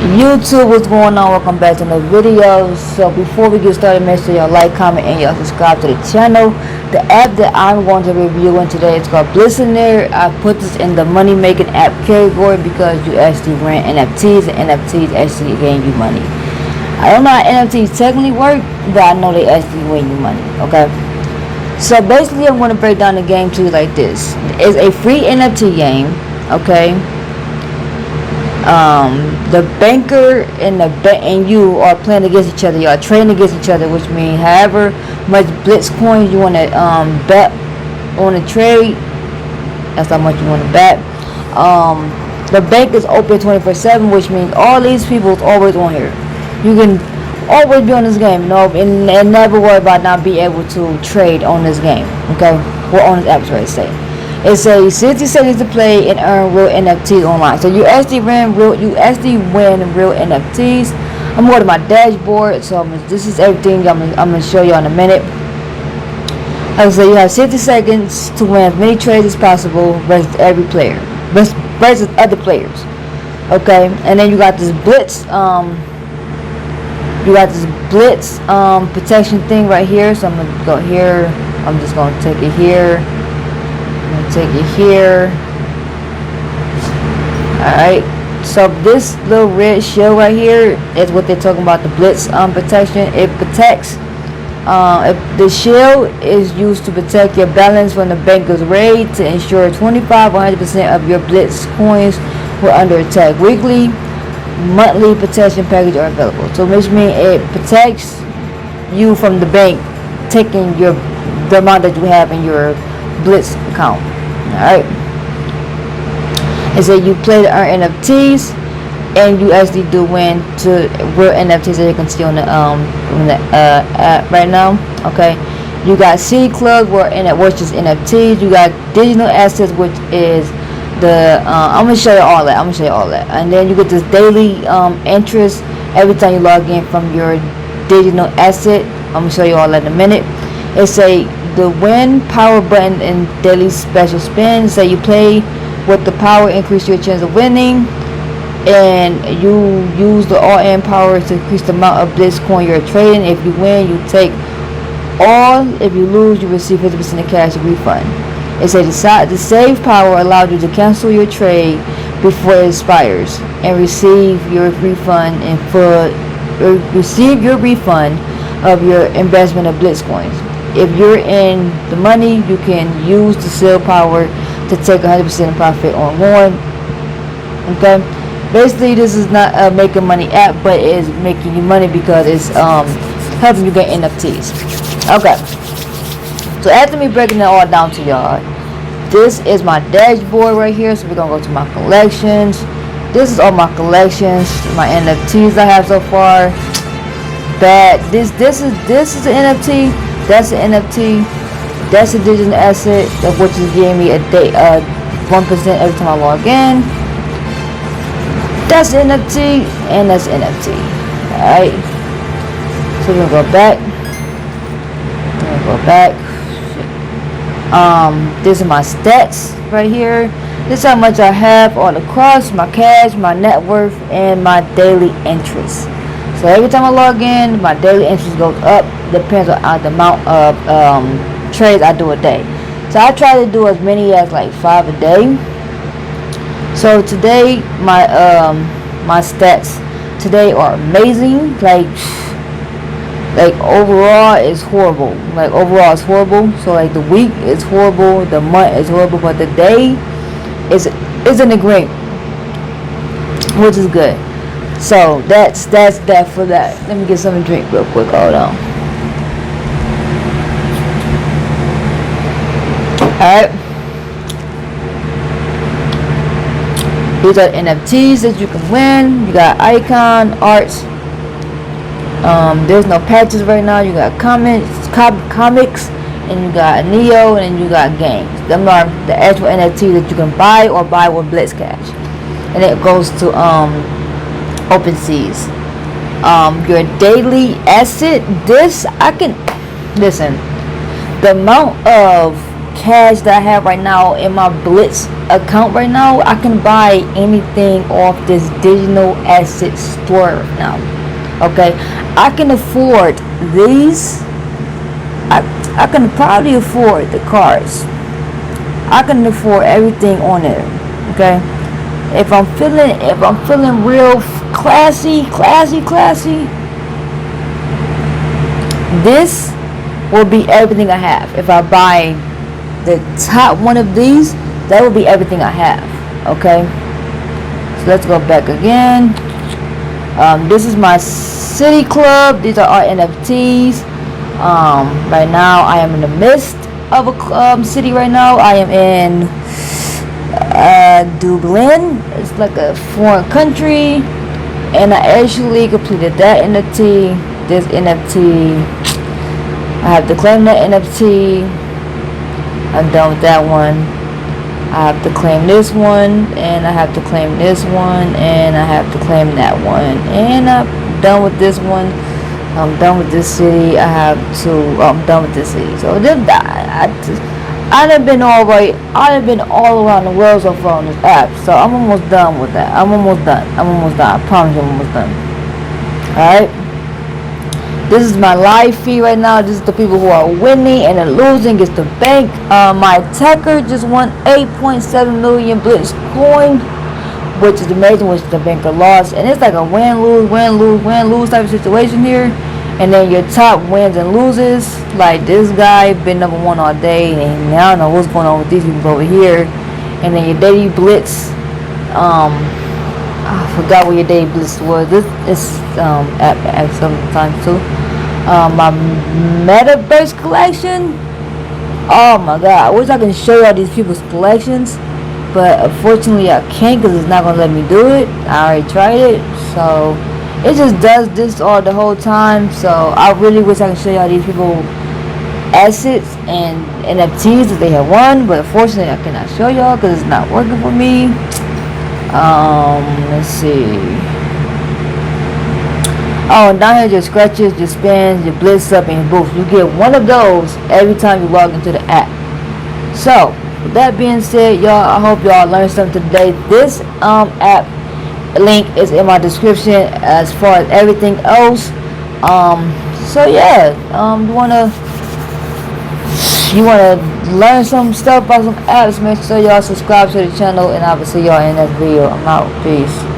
YouTube, what's going on? Welcome back to another video. So before we get started, make sure y'all like, comment, and y'all subscribe to the channel. The app that I'm going to be reviewing today is called Blitzionaire. I put this in the money making app category because you actually rent NFTs, and NFTs actually gain you money. I don't know how NFTs technically work, but I know they actually win you money. Okay, so basically I'm going to break down the game to you like this. It's a free NFT game. Okay, the banker and and you are playing against each other. You are trading against each other, which means however much BlitzCoins you want to bet on a trade, that's how much you want to bet. The bank is open 24/7, which means all these people is always on here. You can always be on this game, and never worry about not being able to trade on this game. Okay, or on this app, sorry, say. It says 60 seconds to play and earn real NFTs online. So you actually win real NFTs. I'm going to my dashboard. So this is everything I'm gonna show you in a minute. Like I said, you have 60 seconds to win as many trades as possible versus every player, versus other players. Okay, and then you got this blitz. Protection thing right here. So I'm gonna go here. I'm just gonna take it here. Take it here. Alright, so this little red shell right here is what they're talking about, the blitz protection. It protects, the shell is used to protect your balance from the banker's raid to ensure 25 or 100% of your BlitzCoins were under attack. Weekly, monthly protection package are available. So which means it protects you from the bank taking the amount that you have in your Blitz account. Alright, it said you play to earn NFTs, and you actually do win to real NFTs that you can see on the app right now. Okay, you got City Club which is NFTs. You got digital assets, which is the I'm gonna show you all that. And then you get this daily interest every time you log in from your digital asset. I'm gonna show you all that in a minute. It say the win power button and daily special spin. So you play with the power, increase your chance of winning, and you use the all-in power to increase the amount of BlitzCoin you're trading. If you win, you take all. If you lose, you receive 50% of cash refund. It says the save power allowed you to cancel your trade before it expires and receive your refund of your investment of BlitzCoins. If you're in the money, you can use the sale power to take 100% profit on one. Okay, basically this is not a making money app, but it is making you money because it's helping you get NFTs. Okay, so after me breaking it all down to y'all, this is my dashboard right here. So we're gonna go to my collections. This is all my collections, my NFTs I have so far. This is an NFT. That's an NFT. That's a digital asset, of which is giving me a day 1% every time I log in. That's NFT, and that's NFT. Alright. So we're gonna go back. This is my stats right here. This is how much I have all across, my cash, my net worth, and my daily interest. So every time I log in, my daily interest goes up. Depends on the amount of trades I do a day. So I try to do as many as like 5 a day. So today my stats today are amazing. Like overall it's horrible. So like the week is horrible, the month is horrible, but the day is in the green, which is good. So that's that for that. Let me get something to drink real quick. Hold on. Alright. These are NFTs that you can win. You got icon, arts. There's no patches right now. You got comics, and you got Neo, and you got games. Them are the actual NFTs that you can buy or buy with Blitz Cash. And it goes to OpenSeas. Your daily asset. This I can listen. The amount of cash that I have right now in my Blitz account right now, I can buy anything off this digital asset store now. Okay, I can afford these. I can probably afford the cars. I can afford everything on there. Okay, if I'm feeling real classy, this will be everything I have. If I buy the top one of these, that will be everything I have. Okay, so let's go back again. This is my city club. These are our NFTs. Right now I am in the midst of a city right now. I am in Dublin. It's like a foreign country, and I actually completed that NFT. This NFT, I have to claim that NFT. I'm done with that one. I have to claim this one, and I have to claim this one, and I have to claim that one, and I'm done with this one. I'm done with this city. I'm done with this city. So I done been all around the world so far on this app. So I'm almost done with that. I'm almost done. I promise you I'm almost done. Alright. This is my live feed right now. This is the people who are winning and then losing. It's the bank. My attacker just won 8.7 million BlitzCoin, which is amazing, which the banker lost. And it's like a win-lose type of situation here. And then your top wins and loses. Like this guy been number one all day, and I don't know what's going on with these people over here. And then your daily blitz. I forgot what your daily blitz was. This is at sometimes too. My metaverse collection. Oh my god! I wish I can show y'all these people's collections, but unfortunately I can't because it's not gonna let me do it. I already tried it, so it just does this all the whole time. So I really wish I could show y'all these people assets and NFTs that they have won, but unfortunately I cannot show y'all because it's not working for me. Let's see. Oh, and down here your scratches, your spins, your blitz up, and your boost. You get one of those every time you log into the app. So with that being said, y'all, I hope y'all learned something today. This app link is in my description as far as everything else. So yeah, you wanna learn some stuff about some apps, make sure y'all subscribe to the channel, and I will see y'all in that video. I'm out. Peace.